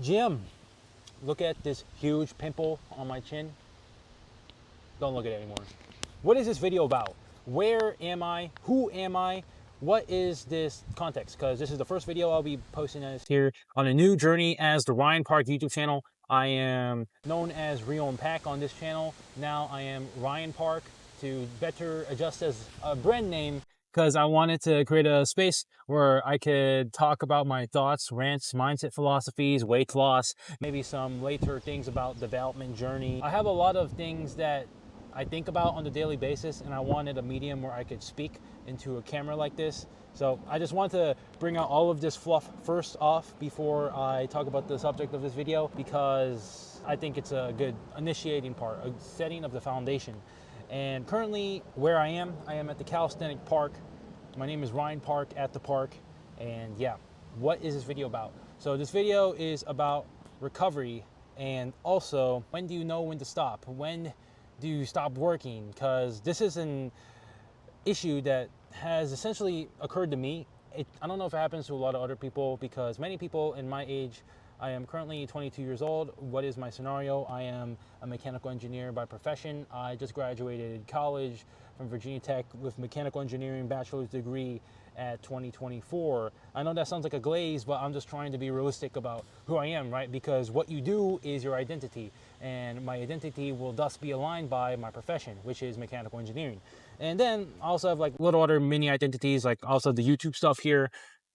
Jim, look at this huge pimple on my chin. Don't look at it anymore. What is this video about? Where am I? Who am I? What is this context? Because this is the first video I'll be posting as here on a new journey as the Ryan Park YouTube channel. I am known as Rio and Pack on this channel. Now I am Ryan Park to better adjust as a brand name because I wanted to create a space where I could talk about my thoughts, rants, mindset philosophies, weight loss, maybe some later things about development journey. I have a lot of things that I think about on a daily basis, and I wanted a medium where I could speak into a camera like this. So I just want to bring out all of this fluff first off before I talk about the subject of this video, because I think it's a good initiating part, a setting of the foundation. And currently where I am at the calisthenic park. My name is Ryan Park at the park. And yeah, what is this video about? So this video is about recovery, and also when do you know when to stop? When do you stop working? Because this is an issue that has essentially occurred to me. I don't know if it happens to a lot of other people, because many people in my age, I am currently 22 years old. What is my scenario? I am a mechanical engineer by profession. I just graduated college from Virginia Tech with mechanical engineering bachelor's degree at 2024. I know that sounds like a glaze, but I'm just trying to be realistic about who I am, right? Because what you do is your identity, and my identity will thus be aligned by my profession, which is mechanical engineering. And then I also have like little other mini identities, like also the YouTube stuff here,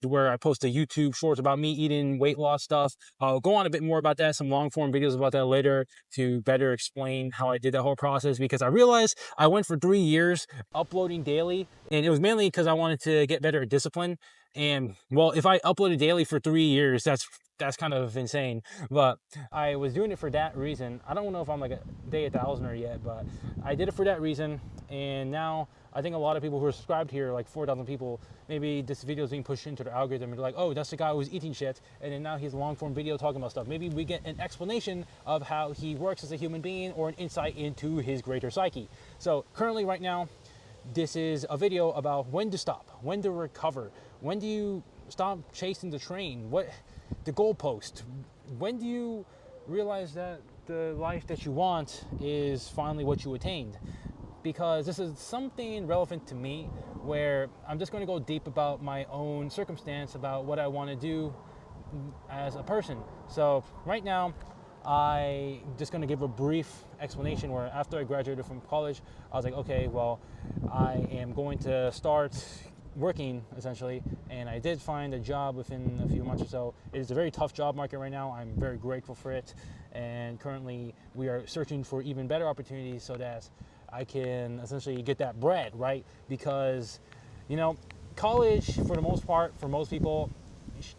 where I post the YouTube shorts about me eating weight loss stuff. I'll go on a bit more about that, some long form videos about that later to better explain how I did that whole process, because I realized I went for 3 years uploading daily, and it was mainly because I wanted to get better at discipline. And well, if I uploaded daily for 3 years, that's kind of insane. But I was doing it for that reason. I don't know if I'm like a day 1,000er yet, but I did it for that reason. And now I think a lot of people who are subscribed here, like 4,000 people, maybe this video is being pushed into their algorithm and they're like, oh, that's the guy who's eating shit, and then now he's a long form video talking about stuff. Maybe we get an explanation of how he works as a human being, or an insight into his greater psyche. So currently right now, this is a video about when to stop, when to recover, when do you stop chasing the train, what the goalpost, when do you realize that the life that you want is finally what you attained. Because this is something relevant to me, where I'm just going to go deep about my own circumstance, about what I want to do as a person. So right now, I just going to give a brief explanation where after I graduated from college, I was like, okay, well, I am going to start working essentially, and I did find a job within a few months or so. It is a very tough job market right now. I'm very grateful for it, and currently we are searching for even better opportunities so that I can essentially get that bread, right? Because, you know, college for the most part, for most people,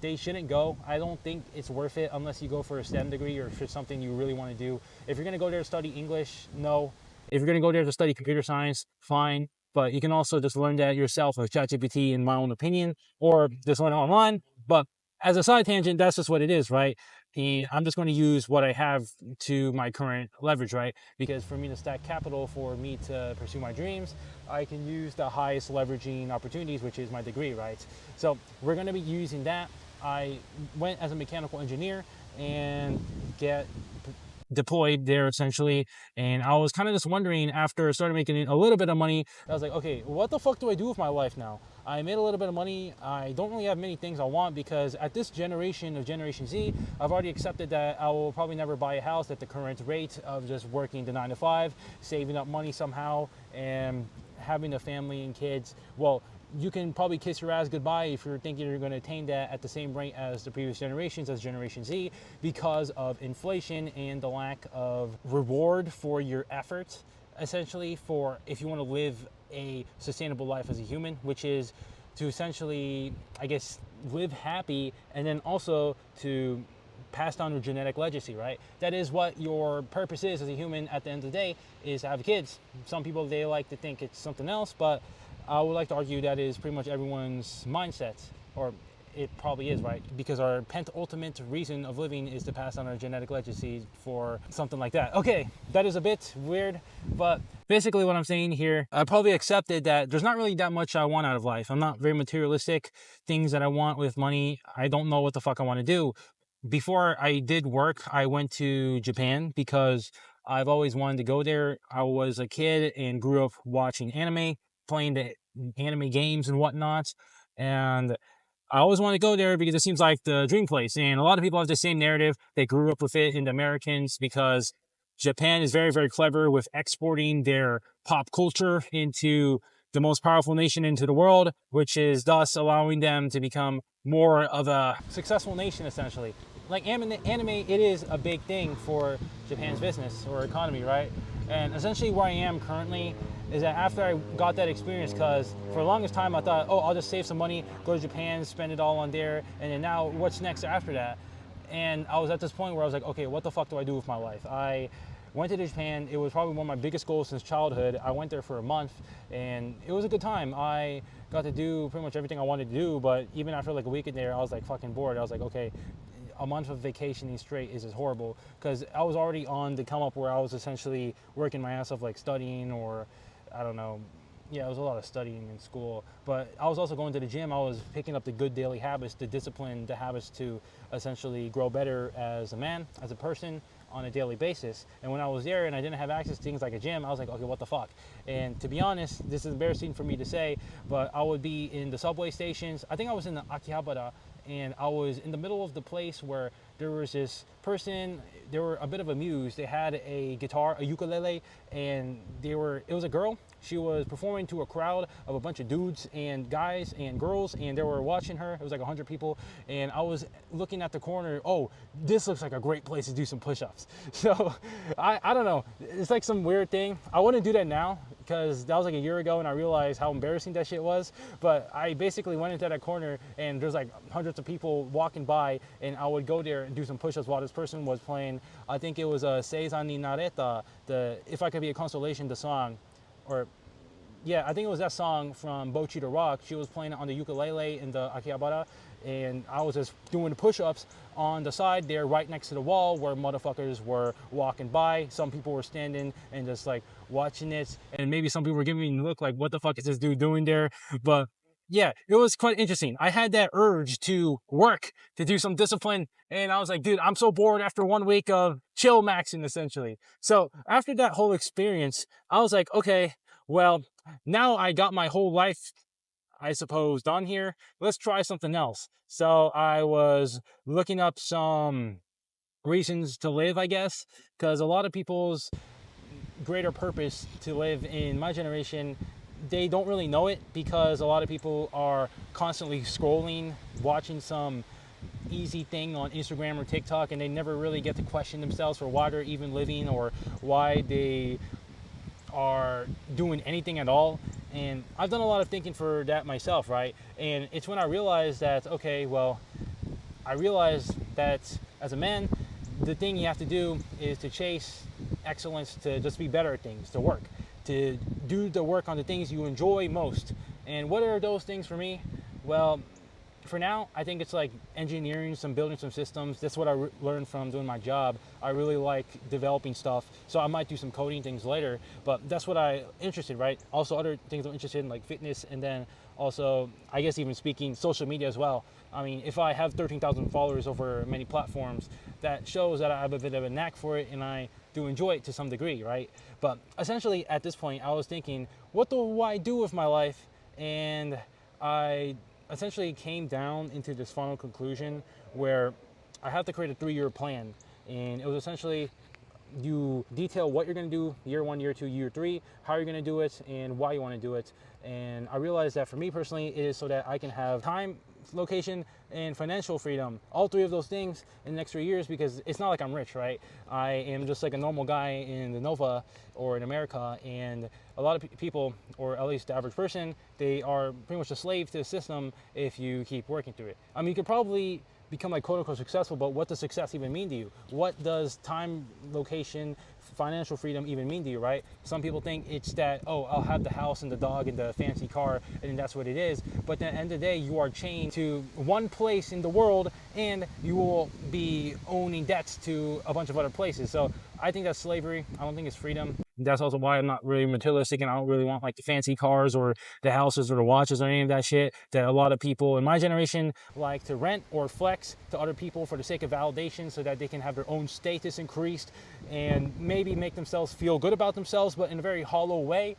they shouldn't go. I don't think it's worth it unless you go for a STEM degree or for something you really want to do. If you're going to go there to study English, no. If you're going to go there to study computer science, fine. But you can also just learn that yourself with ChatGPT, in my own opinion, or just learn it online. But as a side tangent, that's just what it is, right? I'm just going to use what I have to my current leverage, right? Because for me to stack capital, for me to pursue my dreams, I can use the highest leveraging opportunities, which is my degree, right? So we're going to be using that. I went as a mechanical engineer and get deployed there essentially, and I was kind of just wondering, after I started making a little bit of money, I was like, okay, what the fuck do I do with my life now? I made a little bit of money. I don't really have many things I want, because at this generation of Generation Z, I've already accepted that I will probably never buy a house at the current rate of just working the 9 to 5, saving up money somehow, and having a family and kids. Well, you can probably kiss your ass goodbye if you're thinking you're going to attain that at the same rate as the previous generations, as Generation Z, because of inflation and the lack of reward for your efforts, essentially, for if you want to live a sustainable life as a human, which is to essentially, I guess, live happy, and then also to pass down your genetic legacy, right? That is what your purpose is as a human at the end of the day, is to have kids. Some people, they like to think it's something else, but I would like to argue that is pretty much everyone's mindset, or it probably is, right? Because our penultimate reason of living is to pass on our genetic legacy for something like that. Okay, that is a bit weird, but basically what I'm saying here, I probably accepted that there's not really that much I want out of life. I'm not very materialistic. Things that I want with money, I don't know what the fuck I want to do. before I did work, I went to Japan because I've always wanted to go there. I was a kid and grew up watching anime, playing the anime games and whatnot. And I always want to go there because it seems like the dream place. And a lot of people have the same narrative. They grew up with it in the Americans because Japan is very, very clever with exporting their pop culture into the most powerful nation into the world, which is thus allowing them to become more of a successful nation, essentially. Like anime, it is a big thing for Japan's business or economy, right? And essentially where I am currently is that after I got that experience, because for the longest time I thought, oh, I'll just save some money, go to Japan, spend it all on there, and then now what's next after that? And I was at this point where I was like, okay, what the fuck do I do with my life? I went to Japan. It was probably one of my biggest goals since childhood. I went there for a month, and it was a good time. I got to do pretty much everything I wanted to do, but even after like a week in there, I was like fucking bored. I was like, okay, a month of vacationing straight is just horrible, because I was already on the come up where I was essentially working my ass off, like studying, or I don't know. Yeah, it was a lot of studying in school, but I was also going to the gym. I was picking up the good daily habits, the discipline, the habits to essentially grow better as a man, as a person on a daily basis. And when I was there and I didn't have access to things like a gym, I was like, okay, what the fuck? And to be honest, this is embarrassing for me to say, but I would be in the subway stations. I think I was in the Akihabara, and I was in the middle of the place where there was this person. They were a bit of a muse. They had a guitar, a ukulele, and it was a girl. She was performing to a crowd of a bunch of dudes and guys and girls, and they were watching her. It was like 100 people, and I was looking at the corner. Oh, this looks like a great place to do some push-ups. So I don't know. It's like some weird thing. I wouldn't do that now, because that was like a year ago, and I realized how embarrassing that shit was. But I basically went into that corner, and there's like hundreds of people walking by, and I would go there and do some push-ups while this person was playing. I think it was Seizan ni Nareta, the If I Could Be a Consolation, the song. Or yeah, I think it was that song from Bochi to Rock. She was playing it on the ukulele in the Akihabara, and I was just doing the push-ups on the side there, right next to the wall where motherfuckers were walking by. Some people were standing and just like watching it, and maybe some people were giving me a look like, what the fuck is this dude doing there? But yeah, it was quite interesting. I had that urge to work, to do some discipline, and I was like, dude, I'm so bored after 1 week of chill maxing, essentially. So after that whole experience, I was like, okay, well, now I got my whole life, I suppose, done here. Let's try something else. So I was looking up some reasons to live, I guess, because a lot of people's greater purpose to live in my generation, they don't really know it, because a lot of people are constantly scrolling, watching some easy thing on Instagram or TikTok, and they never really get to question themselves for why they're even living or why they are doing anything at all. And I've done a lot of thinking for that myself, right? And it's when I realized that, okay, well, I realized that as a man, the thing you have to do is to chase excellence, to just be better at things, to work, to do the work on the things you enjoy most. And what are those things for me? Well, for now, I think it's like engineering, building some systems. That's what I learned from doing my job. I really like developing stuff, so I might do some coding things later, but that's what I'm interested, right? Also other things I'm interested in, like fitness, and then also, I guess even speaking, social media as well. I mean, if I have 13,000 followers over many platforms, that shows that I have a bit of a knack for it, and I do enjoy it to some degree, right? But essentially at this point, I was thinking, what do I do with my life? And I essentially came down into this final conclusion where I have to create a 3-year plan. And it was essentially, you detail what you're going to do year 1, year 2, year 3, how you're going to do it, and why you want to do it. And I realized that for me personally, it is so that I can have time, location, and financial freedom, all 3 of those things in the next 3 years, because it's not like I'm rich, right? I am just like a normal guy in the Nova or in America, and a lot of people, or at least the average person, they are pretty much a slave to the system if you keep working through it. I mean, you could probably become like quote unquote successful, but what does success even mean to you? What does time, location, financial freedom even mean to you, right? Some people think it's that, oh, I'll have the house and the dog and the fancy car, and that's what it is. But at the end of the day, you are chained to one place in the world, and you will be owning debts to a bunch of other places. So I think that's slavery. I don't think it's freedom. That's also why I'm not really materialistic, and I don't really want like the fancy cars or the houses or the watches or any of that shit that a lot of people in my generation like to rent or flex to other people for the sake of validation, so that they can have their own status increased and maybe make themselves feel good about themselves, but in a very hollow way.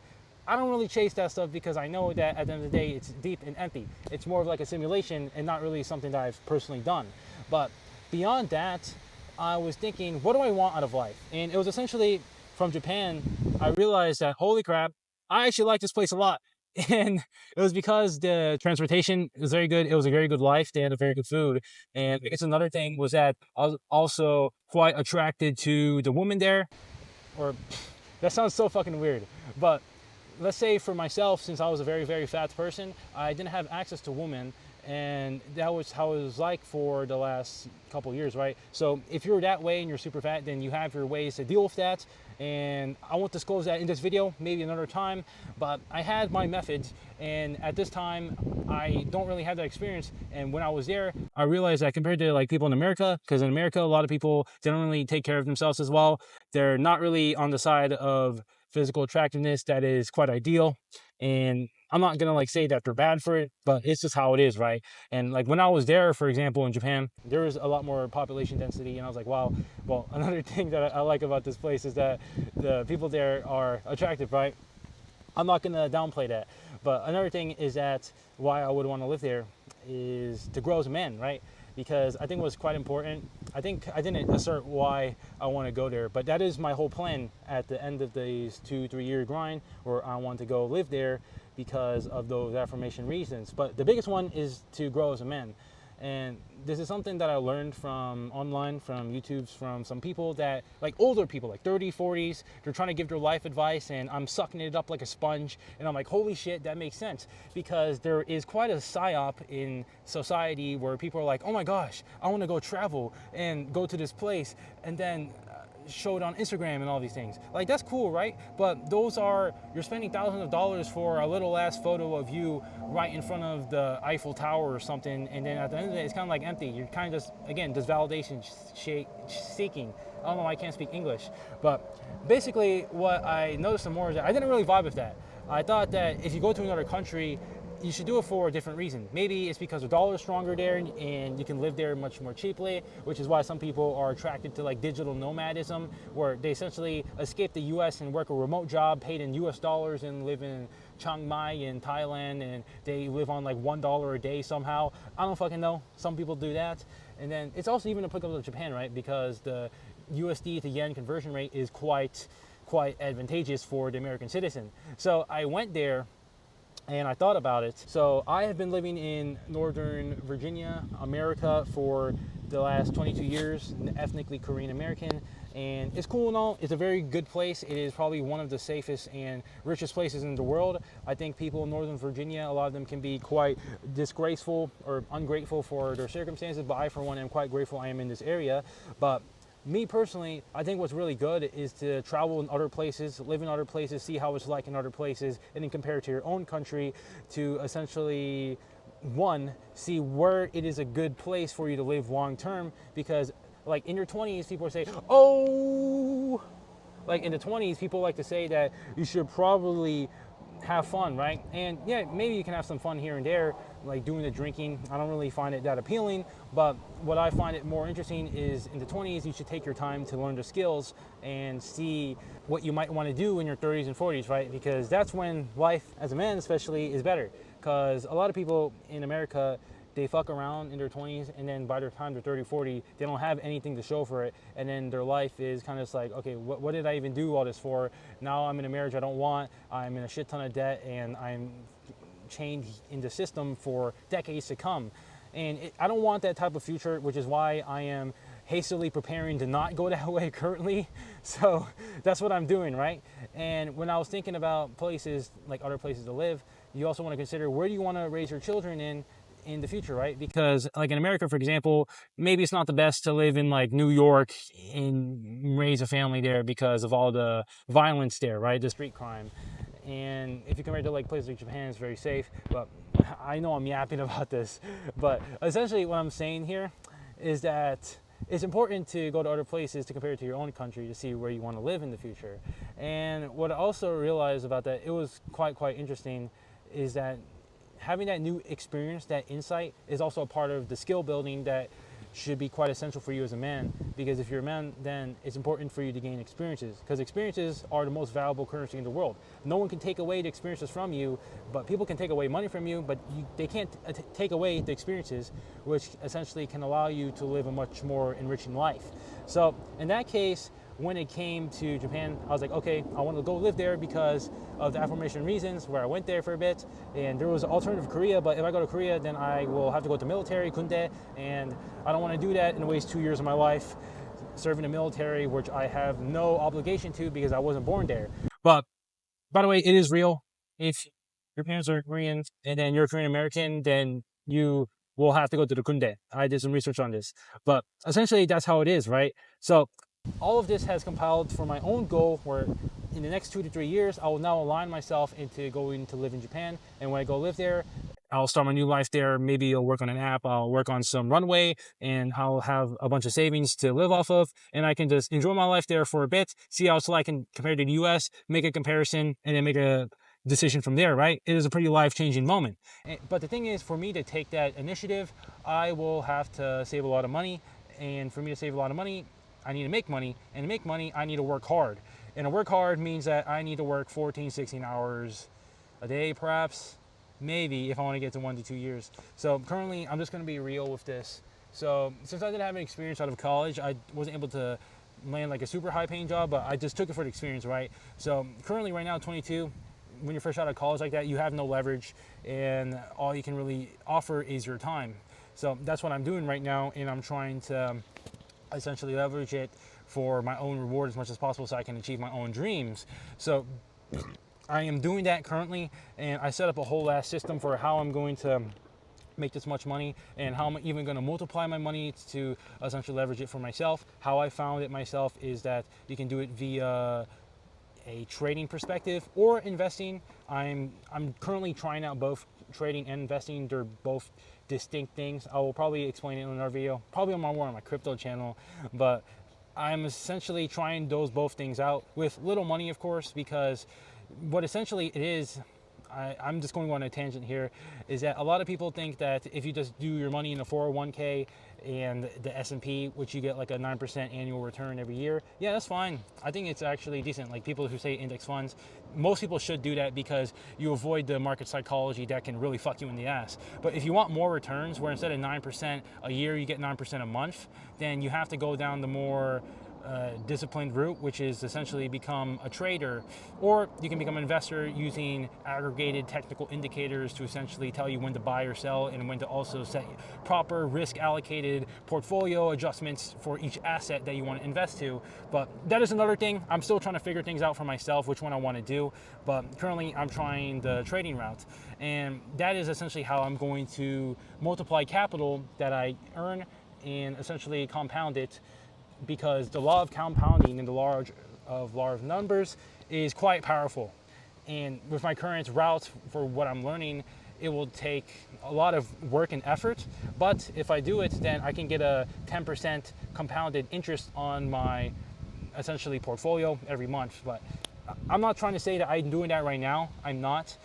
I don't really chase that stuff because I know that at the end of the day, it's deep and empty. It's more of like a simulation and not really something that I've personally done. But beyond that, I was thinking, what do I want out of life? And it was essentially from Japan, I realized that, holy crap, I actually like this place a lot. And it was because the transportation was very good. It was a very good life. They had a very good food. And I guess another thing was that I was also quite attracted to the woman there. Or that sounds so fucking weird. But let's say for myself, since I was a very, very fat person, I didn't have access to women, and that was how it was like for the last couple years, right? So if you're that way and you're super fat, then you have your ways to deal with that, and I won't disclose that in this video, maybe another time, but I had my methods, and at this time I don't really have that experience. And when I was there, I realized that compared to like people in America, because in America a lot of people don't really take care of themselves as well. They're not really on the side of physical attractiveness that is quite ideal. And I'm not gonna like say that they're bad for it, but it's just how it is, right? And like when I was there, for example, in Japan, there was a lot more population density, and I was like, wow. Well, another thing that I like about this place is that the people there are attractive, right? I'm not gonna downplay that. But another thing is that why I would want to live there is to grow as a man, right? Because I think it was quite important. I think I didn't assert why I want to go there, but that is my whole plan at the end of these 2-3 year grind, where I want to go live there because of those affirmation reasons. But the biggest one is to grow as a man. And this is something that I learned from online, from YouTube's, from some people that, like older people, like 30, 40s, they're trying to give their life advice, and I'm sucking it up like a sponge. And I'm like, holy shit, that makes sense. Because there is quite a psyop in society where people are like, oh my gosh, I want to go travel and go to this place, and then show it on Instagram and all these things. Like, that's cool, right? But those are, you're spending thousands of dollars for a little ass photo of you right in front of the Eiffel Tower or something, and then at the end of the day, it's kind of like empty. You're kind of just, again, just validation seeking. I don't know why I can't speak English, but basically what I noticed some more is that I didn't really vibe with that. I thought that if you go to another country, you should do it for a different reason. Maybe it's because the dollar is stronger there and you can live there much more cheaply, which is why some people are attracted to like digital nomadism, where they essentially escape the US and work a remote job paid in US dollars and live in Chiang Mai in Thailand, and they live on like $1 a day somehow. I don't fucking know. Some people do that. And then it's also even applicable to Japan, right? Because the USD to yen conversion rate is quite advantageous for the American citizen. So I went there and I thought about it. So I have been living in Northern Virginia, America for the last 22 years, ethnically Korean American, and it's cool and all. It's a very good place. It is probably one of the safest and richest places in the world. I think people in Northern Virginia, a lot of them can be quite disgraceful or ungrateful for their circumstances, but I for one am quite grateful I am in this area. But me personally, I think what's really good is to travel in other places, live in other places, see how it's like in other places, and then compare it to your own country to essentially, one, see where it is a good place for you to live long term. Because like in your 20s, people say, oh, like in the 20s, people like to say that you should probably have fun, right? And yeah, maybe you can have some fun here and there, like doing the drinking. I don't really find it that appealing, but what I find it more interesting is in the 20s, you should take your time to learn the skills and see what you might want to do in your 30s and 40s, right? Because that's when life as a man especially is better. Because a lot of people in America, they fuck around in their 20s, and then by the time they're 30, 40, they don't have anything to show for it. And then their life is kind of like, okay, what did I even do all this for? Now I'm in a marriage I don't want, I'm in a shit ton of debt, and I'm chained in the system for decades to come. And I don't want that type of future, which is why I am hastily preparing to not go that way currently. So that's what I'm doing, right? And when I was thinking about places, like other places to live, you also want to consider, where do you want to raise your children in the future, right? Because like in America, for example, maybe it's not the best to live in like New York and raise a family there because of all the violence there, right? The street crime. And if you compare it to like places like Japan, it's very safe. But I know I'm yapping about this, but essentially what I'm saying here is that it's important to go to other places to compare it to your own country to see where you want to live in the future. And what I also realized about that, it was quite interesting, is that having that new experience, that insight, is also a part of the skill building that should be quite essential for you as a man. Because if you're a man, then it's important for you to gain experiences, because experiences are the most valuable currency in the world. No one can take away the experiences from you, but people can take away money from you, but they can't take away the experiences, which essentially can allow you to live a much more enriching life. So in that case, when it came to Japan, I was like, okay, I want to go live there because of the aforementioned reasons, where I went there for a bit, and there was an alternative Korea, but if I go to Korea, then I will have to go to military, kunde, and I don't want to do that and waste 2 years of my life serving the military, which I have no obligation to because I wasn't born there. But by the way, it is real. If your parents are Korean and then you're Korean American, then you will have to go to the kunde. I did some research on this, but essentially that's how it is, right? So all of this has compiled for my own goal, where in the next 2 to 3 years, I will now align myself into going to live in Japan. And when I go live there, I'll start my new life there. Maybe I'll work on an app, I'll work on some runway, and I'll have a bunch of savings to live off of. And I can just enjoy my life there for a bit, see how it's like compared to the US, make a comparison, and then make a decision from there, right? It is a pretty life-changing moment. But the thing is, for me to take that initiative, I will have to save a lot of money. And for me to save a lot of money, I need to make money, and to make money, I need to work hard. And to work hard means that I need to work 14, 16 hours a day, perhaps, maybe, if I want to get to 1 to 2 years. So currently, I'm just going to be real with this. So since I didn't have any experience out of college, I wasn't able to land like a super high paying job, but I just took it for the experience, right? So currently, right now, 22, when you're fresh out of college like that, you have no leverage, and all you can really offer is your time. So that's what I'm doing right now, and I'm trying to essentially leverage it for my own reward as much as possible so I can achieve my own dreams. So I am doing that currently, and I set up a whole ass system for how I'm going to make this much money and how I'm even going to multiply my money to essentially leverage it for myself. How I found it myself is that you can do it via a trading perspective or investing. I'm currently trying out both trading and investing. They're both distinct things. I will probably explain it in another video, probably on my crypto channel, but I'm essentially trying those both things out with little money, of course, because what essentially it is, I'm just going on a tangent here, is that a lot of people think that if you just do your money in a 401k and the S&P, which you get like a 9% annual return every year, yeah, that's fine. I think it's actually decent. Like people who say index funds, most people should do that because you avoid the market psychology that can really fuck you in the ass. But if you want more returns, where instead of 9% a year, you get 9% a month, then you have to go down the more disciplined route, which is essentially become a trader, or you can become an investor using aggregated technical indicators to essentially tell you when to buy or sell and when to also set proper risk allocated portfolio adjustments for each asset that you want to invest to. But that is another thing. I'm still trying to figure things out for myself, which one I want to do, but currently I'm trying the trading route, and that is essentially how I'm going to multiply capital that I earn and essentially compound it, because the law of compounding and the law of large numbers is quite powerful. And with my current route for what I'm learning, it will take a lot of work and effort, but if I do it, then I can get a 10% compounded interest on my essentially portfolio every month. But I'm not trying to say that I'm doing that right now. I'm not.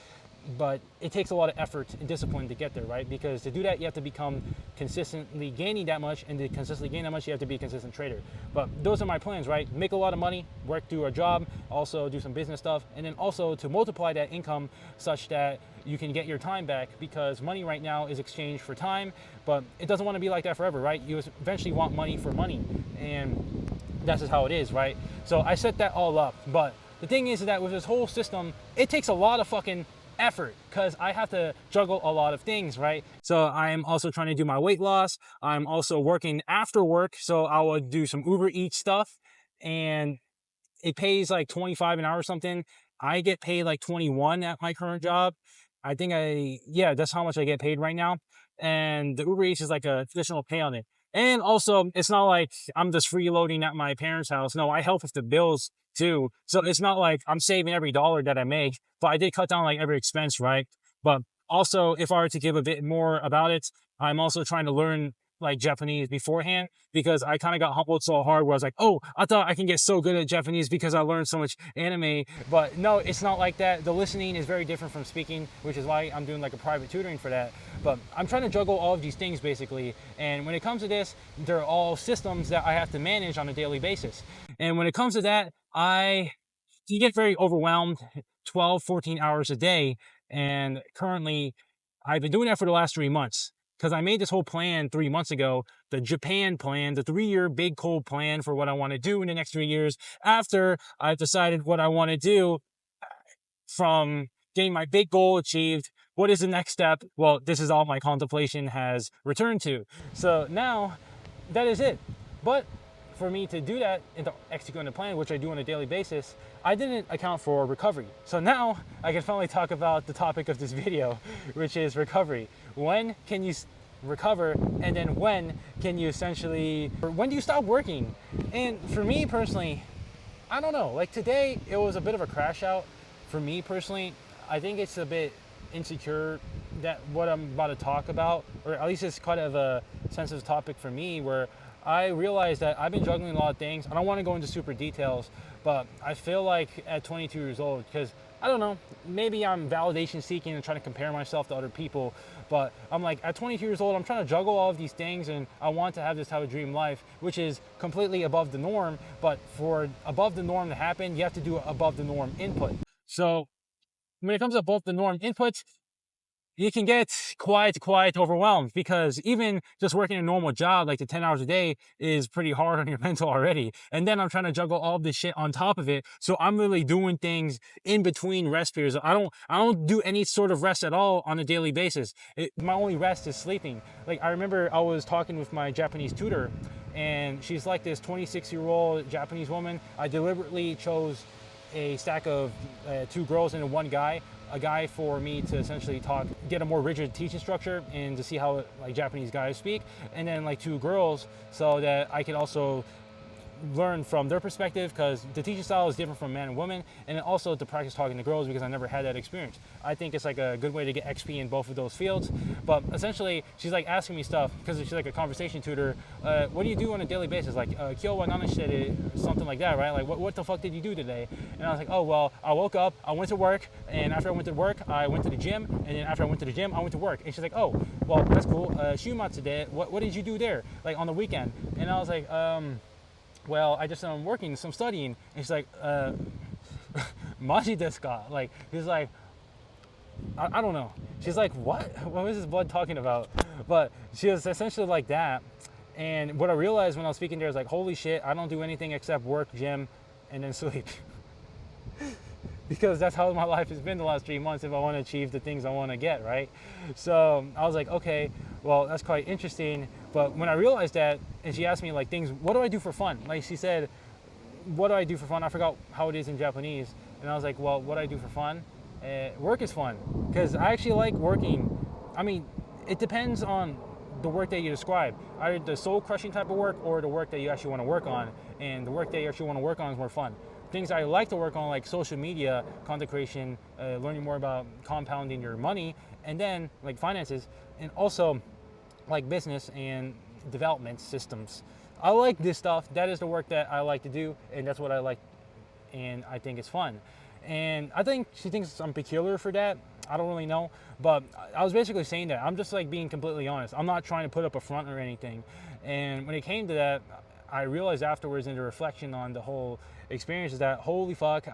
But it takes a lot of effort and discipline to get there, right? Because to do that, you have to become consistently gaining that much, and to consistently gain that much, you have to be a consistent trader. But those are my plans, right? Make a lot of money, work through a job, also do some business stuff, and then also to multiply that income such that you can get your time back, because money right now is exchanged for time, but it doesn't want to be like that forever, right? You eventually want money for money, and that's just how it is, right? So I set that all up, but the thing is that with this whole system, it takes a lot of fucking effort, because I have to juggle a lot of things, right? So I'm also trying to do my weight loss. I'm also working after work, so I will do some Uber Eats stuff, and it pays like 25 an hour or something. I get paid like 21 at my current job. I think yeah, that's how much I get paid right now. And the Uber Eats is like a traditional pay on it. And also, it's not like I'm just freeloading at my parents' house. No, I help with the bills too. So it's not like I'm saving every dollar that I make, but I did cut down like every expense, right? But also, if I were to give a bit more about it, I'm also trying to learn like Japanese beforehand, because I kind of got humbled so hard where I was like, oh, I thought I can get so good at Japanese because I learned so much anime. But no, it's not like that. The listening is very different from speaking, which is why I'm doing like a private tutoring for that. But I'm trying to juggle all of these things basically. And when it comes to this, they're all systems that I have to manage on a daily basis. And when it comes to that, you get very overwhelmed 12, 14 hours a day. And currently, I've been doing that for the last 3 months because I made this whole plan 3 months ago, the Japan plan, the 3-year big cold plan for what I want to do in the next 3 years after I've decided what I want to do from getting my big goal achieved. What is the next step? Well, this is all my contemplation has returned to. So now that is it. But for me to do that and to execute on the plan, which I do on a daily basis, I didn't account for recovery. So now I can finally talk about the topic of this video, which is recovery. When can you recover, and then when can you when do you stop working? And for me personally, I don't know, like today it was a bit of a crash out for me personally. I think it's a bit insecure that what I'm about to talk about, or at least it's kind of a sensitive topic for me, where I realized that I've been juggling a lot of things. I don't want to go into super details, but I feel like at 22 years old, because I don't know, maybe I'm validation seeking and trying to compare myself to other people, but I'm like, at 22 years old, I'm trying to juggle all of these things, and I want to have this type of dream life, which is completely above the norm. But for above the norm to happen, you have to do above the norm input. So when it comes to above the norm input, you can get quite overwhelmed, because even just working a normal job, like the 10 hours a day, is pretty hard on your mental already. And then I'm trying to juggle all this shit on top of it. So I'm really doing things in between rest periods. I don't do any sort of rest at all on a daily basis. My only rest is sleeping. Like I remember I was talking with my Japanese tutor, and she's like this 26-year-old Japanese woman. I deliberately chose a stack of 2 girls and 1 guy, a guy for me to essentially get a more rigid teaching structure and to see how like Japanese guys speak, and then like 2 girls so that I could also learn from their perspective, because the teaching style is different from man and woman, and then also to practice talking to girls because I never had that experience. I think it's like a good way to get XP in both of those fields. But essentially, she's like asking me stuff because she's like a conversation tutor. What do you do on a daily basis? Like, kyo wa nanashite, something like that, right? Like, what the fuck did you do today? And I was like, oh, well, I woke up, I went to work, and after I went to work, I went to the gym, and then after I went to the gym, I went to work. And she's like, oh, well, that's cool. Shumatsu de, what did you do there, like on the weekend? And I was like, well, I just working, some studying. And she's like, maji desu ka? Like, he's like, I don't know. She's like, what? What is this blood talking about? But she was essentially like that. And what I realized when I was speaking there is like, holy shit, I don't do anything except work, gym, and then sleep. Because that's how my life has been the last 3 months if I want to achieve the things I want to get, right? So I was like, okay, well, that's quite interesting. But when I realized that, and she asked me like things, what do I do for fun? Like she said, what do I do for fun? I forgot how it is in Japanese. And I was like, well, what do I do for fun? Work is fun, because I actually like working. I mean, it depends on the work that you describe, either the soul crushing type of work or the work that you actually want to work on. And the work that you actually want to work on is more fun. Things I like to work on, like social media, content creation, learning more about compounding your money, and then like finances, and also like business and development systems. I like this stuff. That is the work that I like to do, and that's what I like, and I think it's fun. And I think she thinks I'm peculiar for that. I don't really know, but I was basically saying that. I'm just like being completely honest. I'm not trying to put up a front or anything. And when it came to that, I realized afterwards in the reflection on the whole experience is that, holy fuck,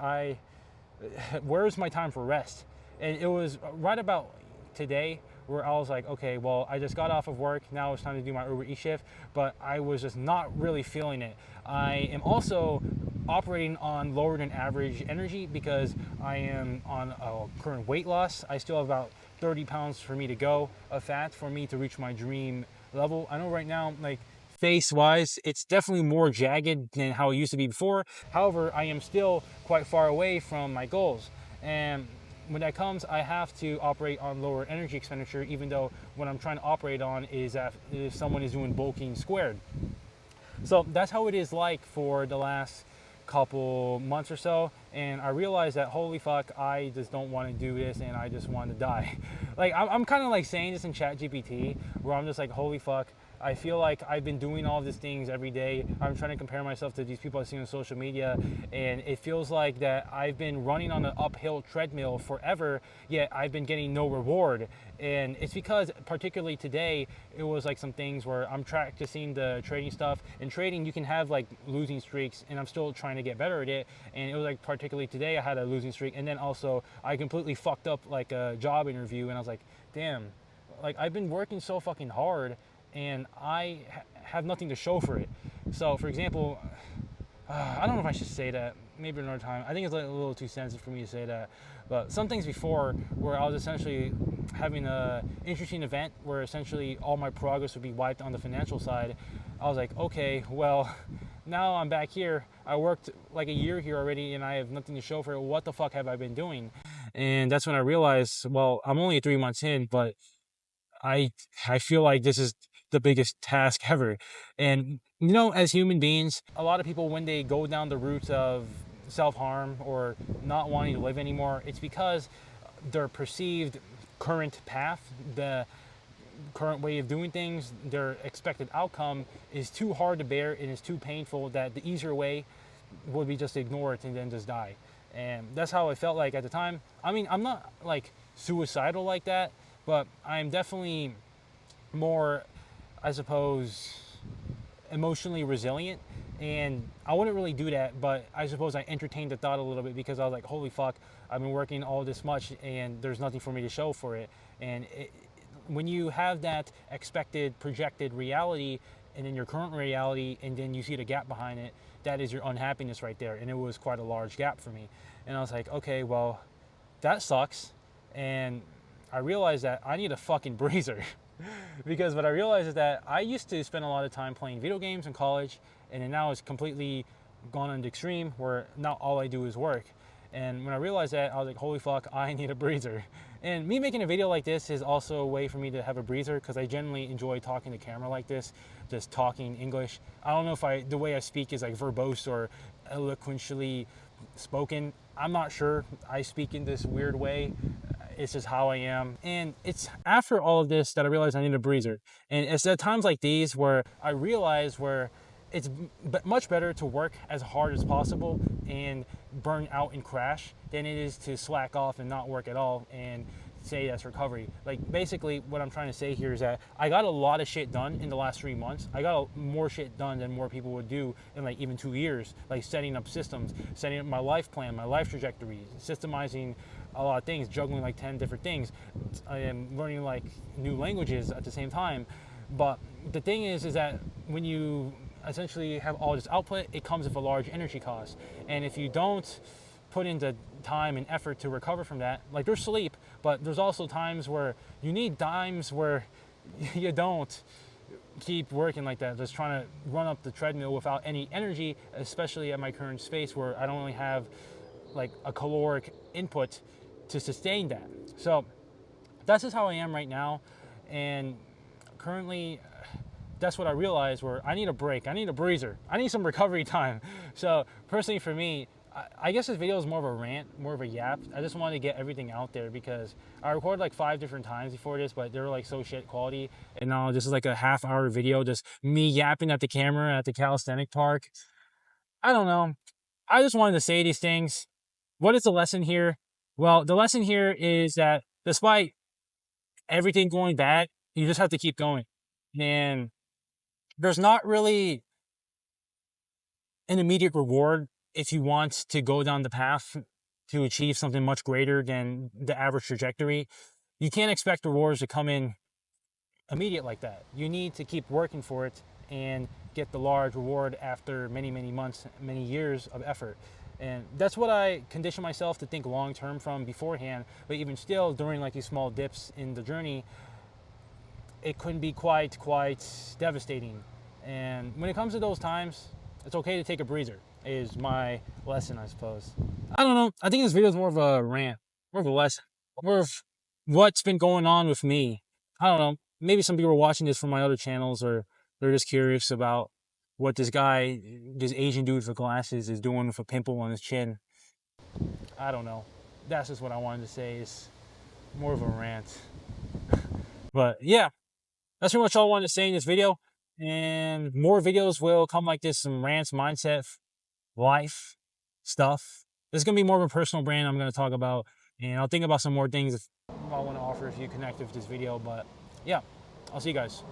where's my time for rest? And it was right about today where I was like, okay, well, I just got off of work. Now it's time to do my Uber Eats shift, but I was just not really feeling it. I am also operating on lower than average energy because I am on a current weight loss. I still have about 30 pounds for me to go of fat for me to reach my dream level. I know right now, like, face wise, it's definitely more jagged than how it used to be before. However, I am still quite far away from my goals. And when that comes, I have to operate on lower energy expenditure, even though what I'm trying to operate on is if someone is doing bulking squared. So that's how it is like for the last couple months or so. And I realized that, holy fuck, I just don't want to do this and I just want to die. Like, I'm kind of like saying this in ChatGPT, where I'm just like, holy fuck, I feel like I've been doing all these things every day. I'm trying to compare myself to these people I see on social media, and it feels like that I've been running on an uphill treadmill forever, yet I've been getting no reward. And it's because, particularly today, it was like some things where I'm practicing the trading stuff. In trading, you can have like losing streaks, and I'm still trying to get better at it. And it was like, particularly today, I had a losing streak, and then also I completely fucked up like a job interview, and I was like, damn, like I've been working so fucking hard and I have nothing to show for it. So, for example, I don't know if I should say that. Maybe another time. I think it's like a little too sensitive for me to say that. But some things before, where I was essentially having a interesting event where essentially all my progress would be wiped on the financial side. I was like, okay, well, now I'm back here. I worked like a year here already, and I have nothing to show for it. What the fuck have I been doing? And that's when I realized, well, I'm only 3 months in, but I I feel like this is the biggest task ever. And you know, as human beings, a lot of people, when they go down the route of self-harm or not wanting to live anymore, it's because their perceived current path, the current way of doing things, their expected outcome is too hard to bear and is too painful that the easier way would be just to ignore it and then just die. And that's how I felt like at the time. I mean, I'm not like suicidal like that, but I'm definitely more, I suppose, emotionally resilient. And I wouldn't really do that, but I suppose I entertained the thought a little bit because I was like, holy fuck, I've been working all this much and there's nothing for me to show for it. And when you have that expected, projected reality and then your current reality, and then you see the gap behind it, that is your unhappiness right there. And it was quite a large gap for me. And I was like, okay, well, that sucks. And I realized that I need a fucking breezer. Because what I realized is that I used to spend a lot of time playing video games in college, and then now it's completely gone on the extreme where now all I do is work. And when I realized that, I was like, holy fuck, I need a breezer. And me making a video like this is also a way for me to have a breezer because I generally enjoy talking to camera like this, just talking English. I don't know if the way I speak is like verbose or eloquently spoken. I'm not sure. I speak in this weird way. It's just how I am. And it's after all of this that I realized I need a breezer. And it's at times like these where I realize where it's much better to work as hard as possible and burn out and crash than it is to slack off and not work at all and say that's recovery. Like basically what I'm trying to say here is that I got a lot of shit done in the last 3 months. I got more shit done than more people would do in like even 2 years, like setting up systems, setting up my life plan, my life trajectory, systemizing a lot of things, juggling like 10 different things. I am learning like new languages at the same time. But the thing is that when you essentially have all this output, it comes with a large energy cost. And if you don't put in the time and effort to recover from that, like there's sleep, but there's also times where you need times where you don't keep working like that, just trying to run up the treadmill without any energy, especially at my current space where I don't really have like a caloric input to sustain that. So that's just how I am right now. And currently, that's what I realized where I need a break. I need a breezer. I need some recovery time. So personally for me, I guess this video is more of a rant, more of a yap. I just wanted to get everything out there because I recorded like 5 different times before this, but they were like so shit quality. And now this is like a half-hour video, just me yapping at the camera at the calisthenic park. I don't know. I just wanted to say these things. What is the lesson here? Well, the lesson here is that despite everything going bad, you just have to keep going. And there's not really an immediate reward if you want to go down the path to achieve something much greater than the average trajectory. You can't expect rewards to come in immediate like that. You need to keep working for it and get the large reward after many, many months, many years of effort. And that's what I condition myself to think long term from beforehand. But even still, during like these small dips in the journey, it can be quite devastating. And when it comes to those times, it's okay to take a breather, is my lesson, I suppose. I don't know. I think this video is more of a rant, more of a lesson, more of what's been going on with me. I don't know. Maybe some people are watching this from my other channels, or they're just curious about what this guy, this Asian dude with glasses, is doing with a pimple on his chin. I don't know. That's just what I wanted to say. Is more of a rant. But yeah, that's pretty much all I wanted to say in this video. And more videos will come like this, some rants, mindset, life stuff. This is gonna be more of a personal brand I'm gonna talk about, and I'll think about some more things if I want to offer if you connect with this video. But yeah, I'll see you guys.